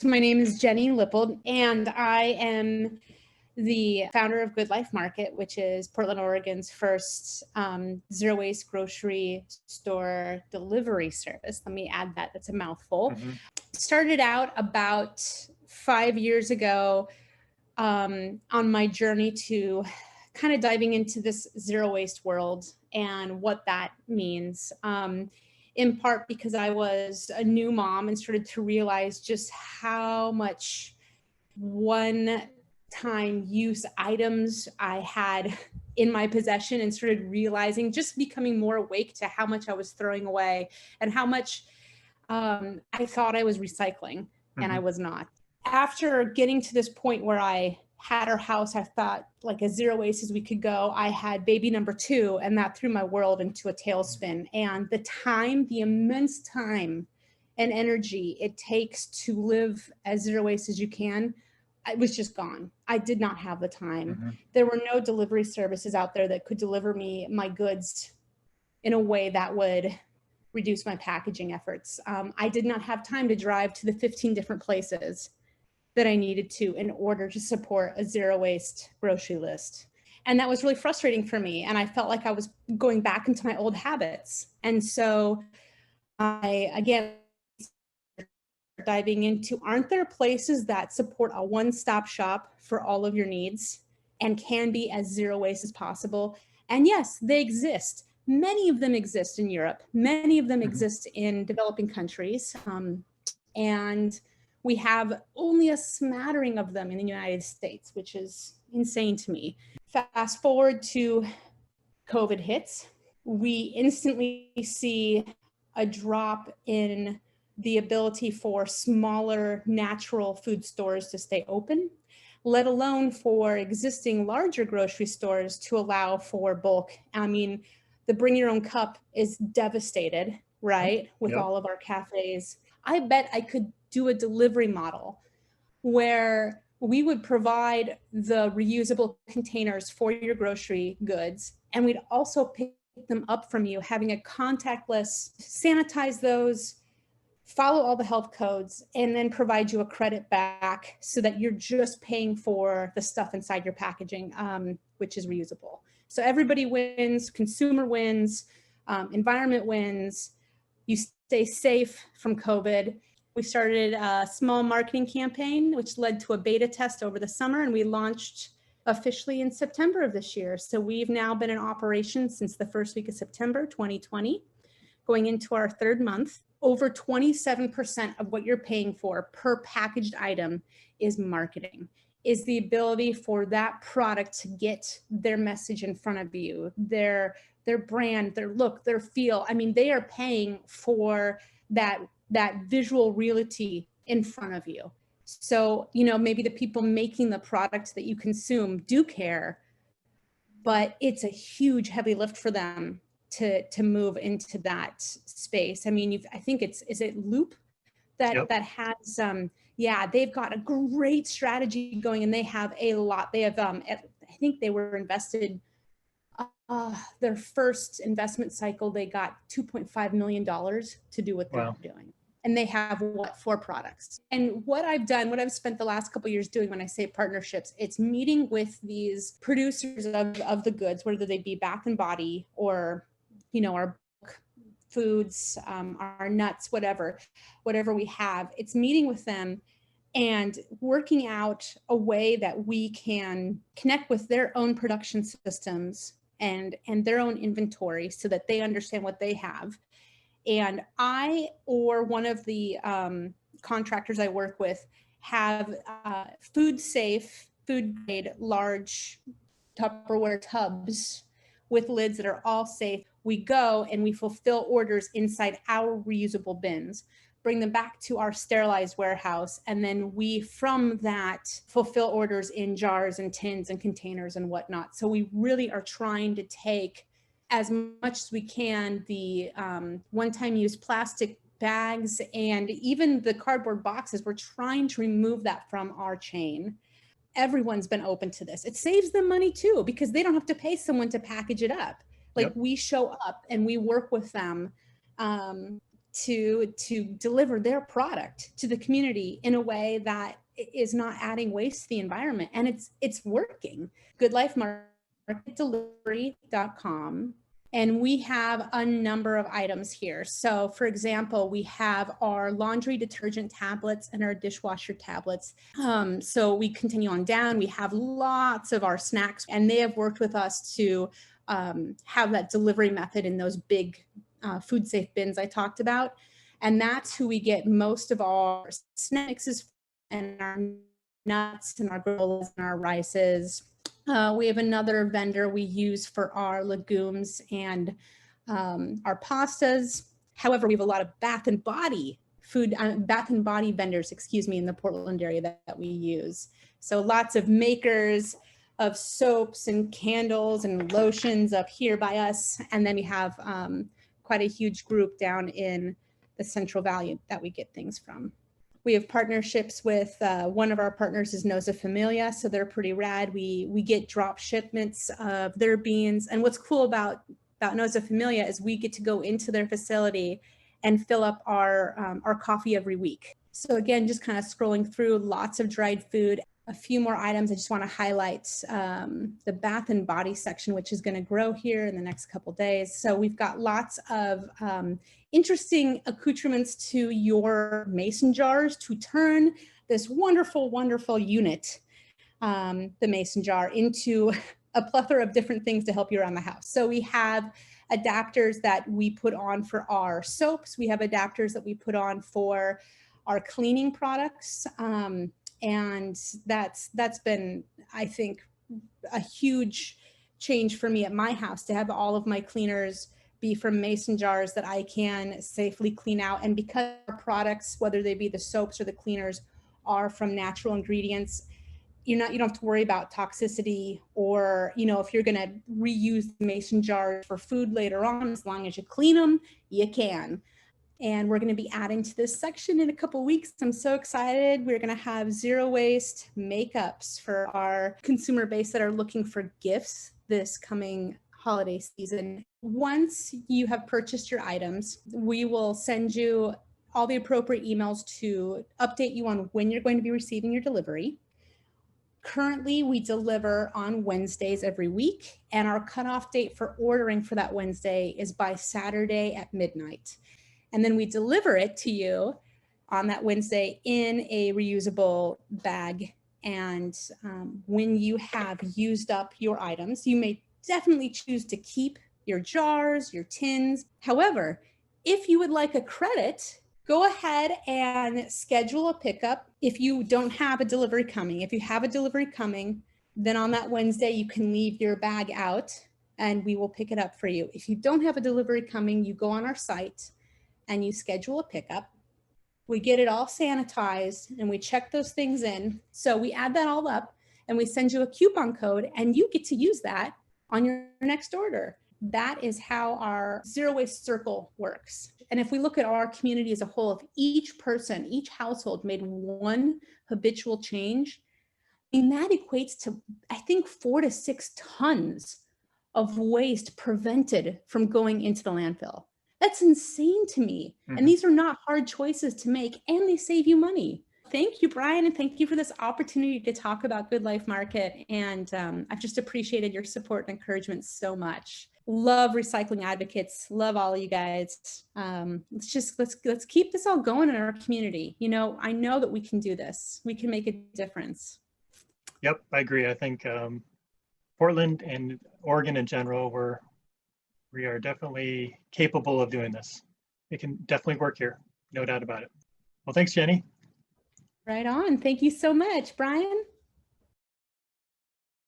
My name is Jenni Lippold, and I am the founder of Good Life Market, which is Portland, Oregon's first zero waste grocery store delivery service. Let me add that. That's a mouthful. Started out about 5 years ago on my journey to kind of diving into this zero waste world and what that means. In part because I was a new mom and started to realize just how much one-time use items I had in my possession, and started realizing, just becoming more awake to how much I was throwing away and how much I thought I was recycling, and I was not. After getting to this point where I had our house, I thought like as zero waste as we could go. I had baby number 2, and that threw my world into a tailspin. And the immense time and energy it takes to live as zero waste as you can, it was just gone. I did not have the time. There were no delivery services out there that could deliver me my goods in a way that would reduce my packaging efforts. I did not have time to drive to the 15 different places that I needed to in order to support a zero waste grocery list. And that was really frustrating for me. And I felt like I was going back into my old habits. And so I, again, diving into, aren't there places that support a one-stop shop for all of your needs and can be as zero waste as possible? And yes, they exist. Many of them exist in Europe. Many of them exist in developing countries. And we have only a smattering of them in the United States, which is insane to me. Fast forward to COVID hits, we instantly see a drop in the ability for smaller natural food stores to stay open, let alone for existing larger grocery stores to allow for bulk. I mean, the bring your own cup is devastated, right? With all of our cafes. I bet I could do a delivery model where we would provide the reusable containers for your grocery goods, and we'd also pick them up from you, having a contactless, sanitize those, follow all the health codes, and then provide you a credit back so that you're just paying for the stuff inside your packaging, which is reusable. So everybody wins, consumer wins, environment wins, you stay safe from COVID. We started a small marketing campaign, which led to a beta test over the summer, and we launched officially in September of this year. So we've now been in operation since the first week of September 2020, going into our 3rd month. Over 27% of what you're paying for per packaged item is marketing, is the ability for that product to get their message in front of you, their brand, their look, their feel. I mean, they are paying for that visual reality in front of you. So, maybe the people making the product that you consume do care, but it's a huge heavy lift for them to move into that space. I mean, I think is it Loop that has, they've got a great strategy going, and they have a lot. They have, I think they were invested, their first investment cycle, they got $2.5 million to do what they're doing. And they have 4 products. And what I've spent the last couple of years doing, when I say partnerships, it's meeting with these producers of the goods, whether they be Bath and Body or, our foods, our nuts, whatever we have. It's meeting with them and working out a way that we can connect with their own production systems and their own inventory so that they understand what they have. And I, or one of the contractors I work with, have food grade, large Tupperware tubs with lids that are all safe. We go and we fulfill orders inside our reusable bins, bring them back to our sterilized warehouse, and then we, from that, fulfill orders in jars and tins and containers and whatnot. So we really are trying to take as much as we can the one-time use plastic bags and even the cardboard boxes. We're trying to remove that from our chain. Everyone's been open to this. It saves them money too, because they don't have to pay someone to package it up. We show up and we work with them to deliver their product to the community in a way that is not adding waste to the environment. And it's working. goodlifemarketdelivery.com. And we have a number of items here. So for example, we have our laundry detergent tablets and our dishwasher tablets. So we continue on down. We have lots of our snacks, and they have worked with us to have that delivery method in those big food safe bins I talked about. And that's who we get most of our snack mixes and our nuts and our granolas and our rices. We have another vendor we use for our legumes and our pastas. However, we have a lot of bath and body vendors, in the Portland area that we use. So lots of makers of soaps and candles and lotions up here by us. And then we have quite a huge group down in the Central Valley that we get things from. We have partnerships with, one of our partners is Nosa Familia, so they're pretty rad. We get drop shipments of their beans. And what's cool about Nosa Familia is we get to go into their facility and fill up our coffee every week. So again, just kind of scrolling through, lots of dried food. A few more items I just want to highlight, the bath and body section, which is going to grow here in the next couple days. So we've got lots of interesting accoutrements to your mason jars to turn this wonderful, wonderful unit, the mason jar, into a plethora of different things to help you around the house. So we have adapters that we put on for our soaps. We have adapters that we put on for our cleaning products. And that's been, I think, a huge change for me at my house, to have all of my cleaners be from mason jars that I can safely clean out. And because our products, whether they be the soaps or the cleaners, are from natural ingredients, you don't have to worry about toxicity, or, if you're going to reuse the mason jars for food later on, as long as you clean them, you can. And we're going to be adding to this section in a couple weeks. I'm so excited. We're going to have zero waste makeups for our consumer base that are looking for gifts this coming holiday season. Once you have purchased your items, we will send you all the appropriate emails to update you on when you're going to be receiving your delivery. Currently, we deliver on Wednesdays every week, and our cutoff date for ordering for that Wednesday is by Saturday at midnight. And then we deliver it to you on that Wednesday in a reusable bag. And when you have used up your items, you may definitely choose to keep your jars, your tins. However, if you would like a credit, go ahead and schedule a pickup. If you don't have a delivery coming, if you have a delivery coming, then on that Wednesday, you can leave your bag out and we will pick it up for you. If you don't have a delivery coming, you go on our site and you schedule a pickup. We get it all sanitized and we check those things in. So we add that all up and we send you a coupon code, and you get to use that on your next order. That is how our zero waste circle works. And if we look at our community as a whole, if each person, each household made one habitual change, and that equates to, I think, 4 to 6 tons of waste prevented from going into the landfill. That's insane to me. Mm-hmm. And these are not hard choices to make, and they save you money. Thank you, Brian, and thank you for this opportunity to talk about Good Life Market. And I've just appreciated your support and encouragement so much. Love recycling advocates. Love all of you guys. Let's keep this all going in our community. I know that we can do this. We can make a difference. Yep, I agree. I think Portland and Oregon in general, we are definitely capable of doing this. It can definitely work here, no doubt about it. Well, thanks, Jenny. Right on. Thank you so much, Brian.